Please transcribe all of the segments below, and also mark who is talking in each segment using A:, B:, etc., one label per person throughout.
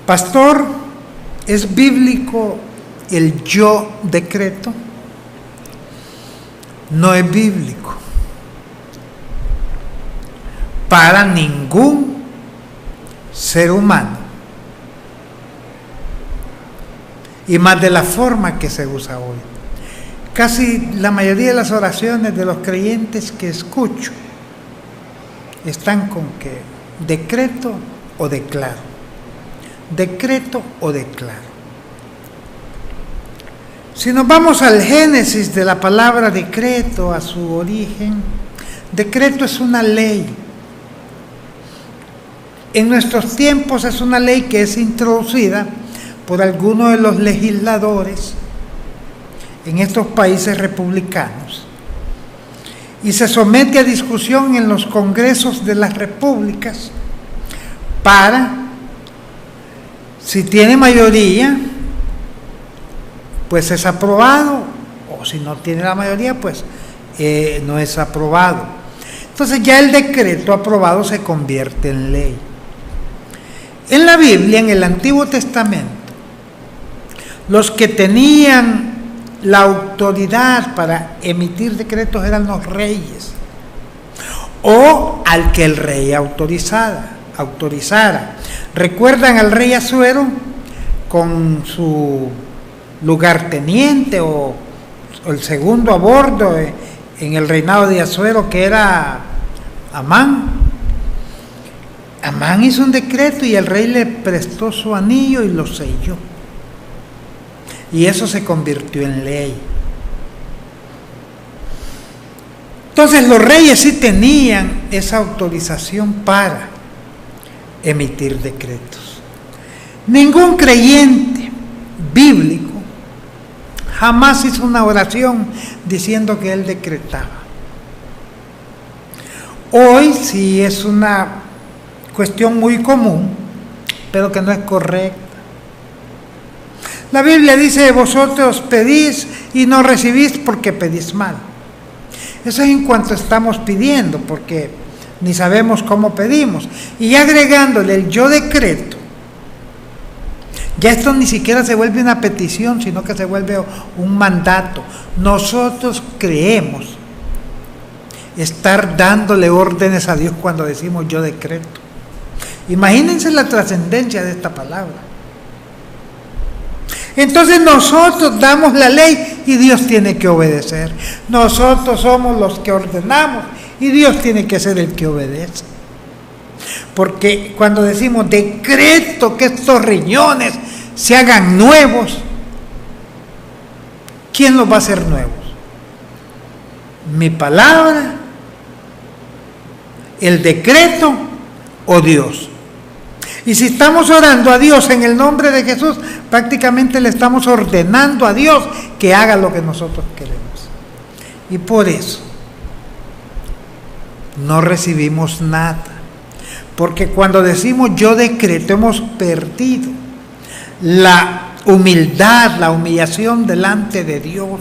A: Pastor, ¿es bíblico el yo decreto? No es bíblico para ningún ser humano, y más de la forma que se usa hoy. Casi la mayoría de las oraciones de los creyentes que escucho están con que decreto o declaro, decreto o declaro. Si nos vamos al génesis de la palabra decreto, a su origen, decreto es una ley. En nuestros tiempos es una ley que es introducida por algunos de los legisladores en estos países republicanos y se somete a discusión en los congresos de las repúblicas para, si tiene mayoría, pues es aprobado, o si no tiene la mayoría, pues no es aprobado. Entonces ya el decreto aprobado se convierte en ley. En la Biblia, en el Antiguo Testamento, los que tenían la autoridad para emitir decretos eran los reyes, o al que el rey autorizara. ¿Recuerdan al rey Asuero con su lugarteniente o el segundo a bordo en el reinado de Asuero, que era Amán? Amán hizo un decreto y el rey le prestó su anillo y lo selló. Y eso se convirtió en ley. Entonces los reyes sí tenían esa autorización para emitir decretos. Ningún creyente bíblico jamás hizo una oración diciendo que él decretaba. Hoy sí es una cuestión muy común, pero que no es correcta. La Biblia dice: vosotros pedís y no recibís porque pedís mal. Eso es en cuanto estamos pidiendo, porque ni sabemos cómo pedimos. Y agregándole el yo decreto, ya esto ni siquiera se vuelve una petición, sino que se vuelve un mandato. Nosotros creemos estar dándole órdenes a Dios cuando decimos yo decreto. Imagínense la trascendencia de esta palabra. Entonces nosotros damos la ley y Dios tiene que obedecer. Nosotros somos los que ordenamos y Dios tiene que ser el que obedece. Porque cuando decimos decreto que estos riñones se hagan nuevos, ¿quién los va a hacer nuevos? ¿Mi palabra, el decreto o Dios? Y si estamos orando a Dios en el nombre de Jesús, prácticamente le estamos ordenando a Dios que haga lo que nosotros queremos. Y por eso no recibimos nada. Porque cuando decimos yo decreto, hemos perdido la humildad, la humillación delante de Dios.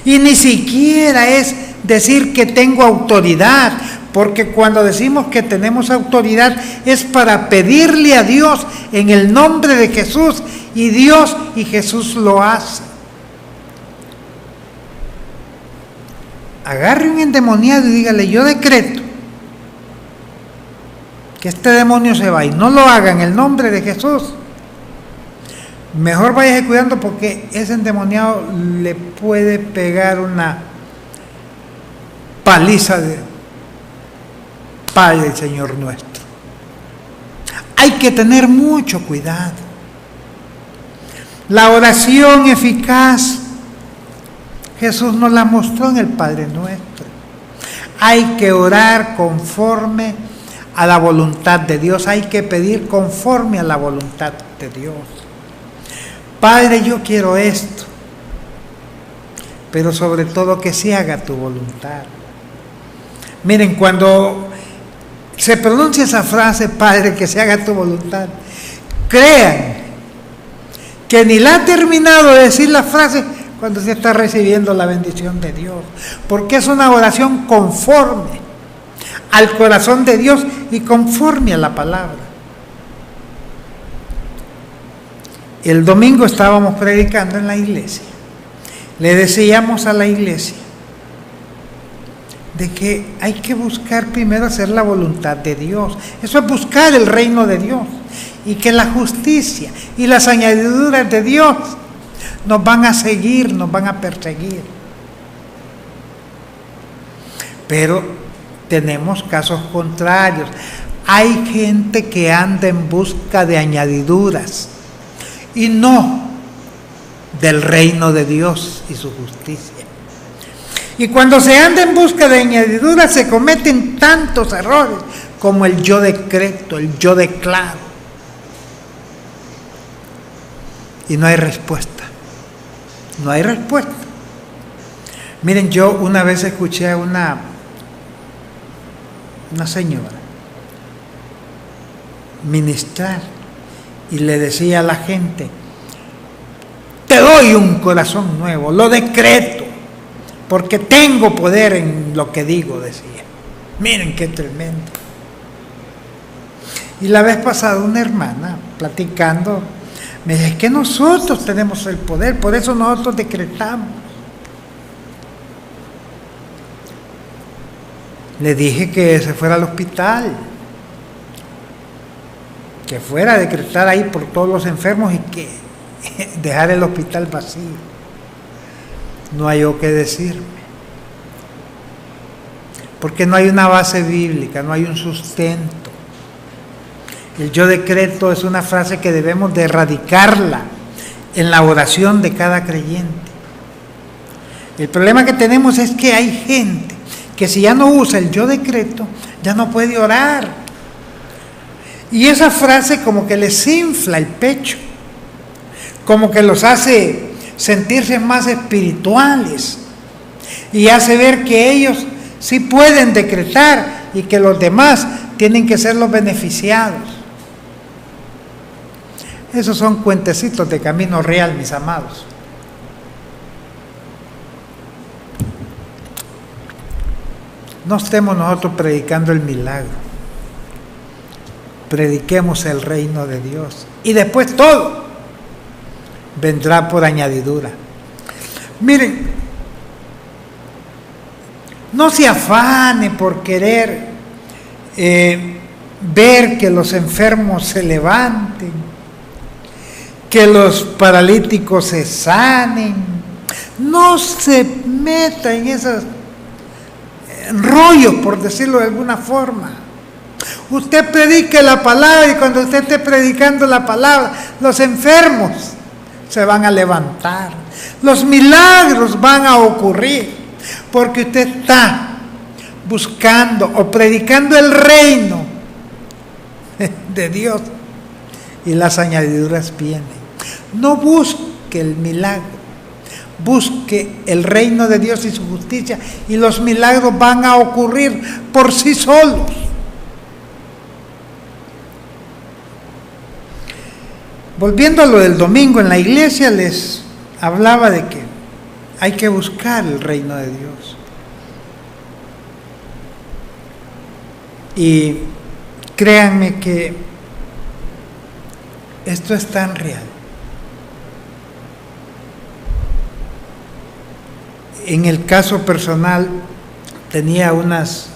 A: Y ni siquiera es decir que tengo autoridad, porque cuando decimos que tenemos autoridad es para pedirle a Dios en el nombre de Jesús, y Dios y Jesús lo hace. Agarre un endemoniado y dígale: yo decreto que este demonio se va, y no lo haga en el nombre de Jesús. Mejor váyase cuidando, porque ese endemoniado le puede pegar una paliza de Padre del Señor nuestro. Hay que tener mucho cuidado. La oración eficaz, Jesús nos la mostró en el Padre Nuestro. Hay que orar conforme a la voluntad de Dios. Hay que pedir conforme a la voluntad de Dios. Padre, yo quiero esto, pero sobre todo que se haga tu voluntad. Miren, cuando se pronuncia esa frase, Padre, que se haga tu voluntad, crean que ni la ha terminado de decir la frase cuando se está recibiendo la bendición de Dios, porque es una oración conforme al corazón de Dios y conforme a la palabra. El domingo estábamos predicando en la iglesia. Le decíamos a la iglesia de que hay que buscar primero hacer la voluntad de Dios. Eso es buscar el reino de Dios. Y que la justicia y las añadiduras de Dios nos van a seguir, nos van a perseguir. Pero tenemos casos contrarios. Hay gente que anda en busca de añadiduras y no del reino de Dios y su justicia. Y cuando se anda en busca de añadiduras se cometen tantos errores como el yo decreto, el yo declaro. Y no hay respuesta. No hay respuesta. Miren, yo una vez escuché a una señora ministrar y le decía a la gente: te doy un corazón nuevo, lo decreto, porque tengo poder en lo que digo, decía. Miren qué tremendo. Y la vez pasada una hermana, platicando, me dice: es que nosotros tenemos el poder, por eso nosotros decretamos. Le dije que se fuera al hospital, que fuera a decretar ahí por todos los enfermos y que dejar el hospital vacío. No hay o qué decirme, porque no hay una base bíblica, no hay un sustento. El yo decreto es una frase que debemos de erradicarla en la oración de cada creyente. El problema que tenemos es que hay gente que si ya no usa el yo decreto, ya no puede orar. Y esa frase como que les infla el pecho, como que los hace sentirse más espirituales y hace ver que ellos sí pueden decretar y que los demás tienen que ser los beneficiados. Esos son cuentecitos de camino real, mis amados. No estemos nosotros predicando el milagro. Prediquemos el reino de Dios. Y después todo vendrá por añadidura. Miren, no se afane por querer ver que los enfermos se levanten, que los paralíticos se sanen. No se meta en esos rollos, por decirlo de alguna forma. Usted predique la palabra y cuando usted esté predicando la palabra, los enfermos se van a levantar. Los milagros van a ocurrir porque usted está buscando o predicando el reino de Dios y las añadiduras vienen. No busque el milagro. Busque el reino de Dios y su justicia y los milagros van a ocurrir por sí solos. Volviendo a lo del domingo en la iglesia, les hablaba de que hay que buscar el reino de Dios. Y créanme que esto es tan real. En el caso personal, tenía unas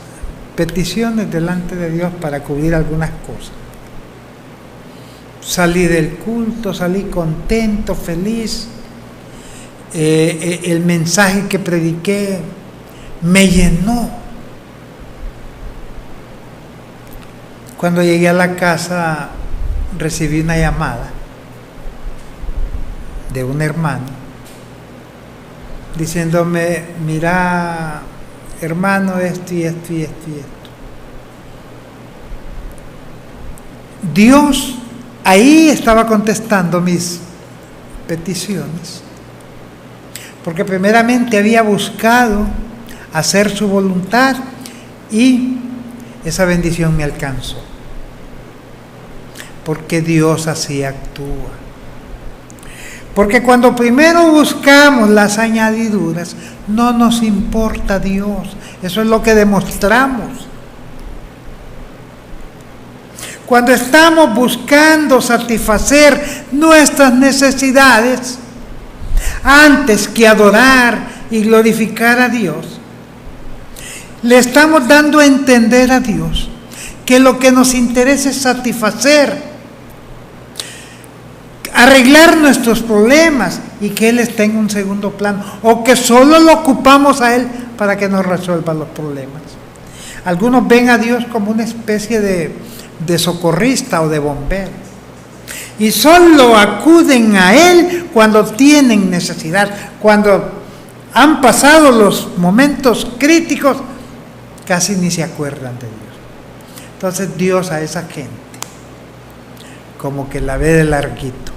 A: peticiones delante de Dios para cubrir algunas cosas. Salí del culto, salí contento, feliz. El mensaje que prediqué me llenó. Cuando llegué a la casa, recibí una llamada de un hermano diciéndome: mira, hermano, esto y esto y esto y esto. Dios ahí estaba contestando mis peticiones, porque primeramente había buscado hacer su voluntad y esa bendición me alcanzó, porque Dios así actúa. Porque cuando primero buscamos las añadiduras, no nos importa Dios. Eso es lo que demostramos. Cuando estamos buscando satisfacer nuestras necesidades antes que adorar y glorificar a Dios, le estamos dando a entender a Dios que lo que nos interesa es satisfacer, arreglar nuestros problemas y que Él esté en un segundo plano, o que solo lo ocupamos a Él para que nos resuelva los problemas. Algunos ven a Dios como una especie de socorrista o de bombero, y solo acuden a Él cuando tienen necesidad, cuando han pasado los momentos críticos, casi ni se acuerdan de Dios. Entonces Dios a esa gente como que la ve de larguito.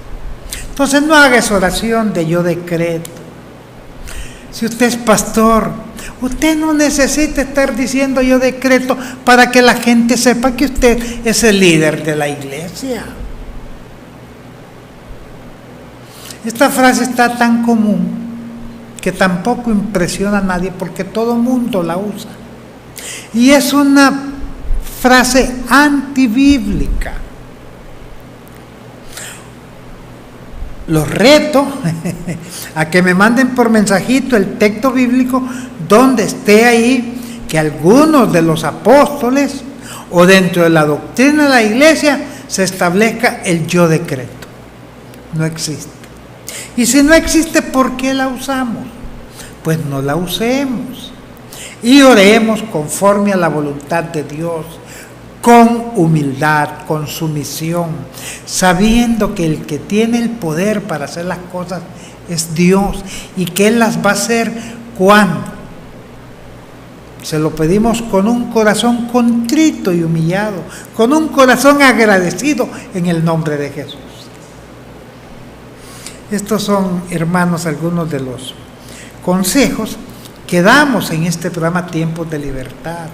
A: Entonces no haga esa oración de yo decreto. Si usted es pastor, usted no necesita estar diciendo yo decreto para que la gente sepa que usted es el líder de la iglesia. Esta frase está tan común que tampoco impresiona a nadie porque todo el mundo la usa. Y es una frase antibíblica. Los reto a que me manden por mensajito el texto bíblico donde esté ahí que algunos de los apóstoles o dentro de la doctrina de la iglesia se establezca el yo decreto. No existe. Y si no existe, ¿por qué la usamos? Pues no la usemos. Y oremos conforme a la voluntad de Dios, con humildad, con sumisión, sabiendo que el que tiene el poder para hacer las cosas es Dios y que Él las va a hacer cuando se lo pedimos con un corazón contrito y humillado, con un corazón agradecido en el nombre de Jesús. Estos son, hermanos, algunos de los consejos que damos en este programa Tiempos de Libertad.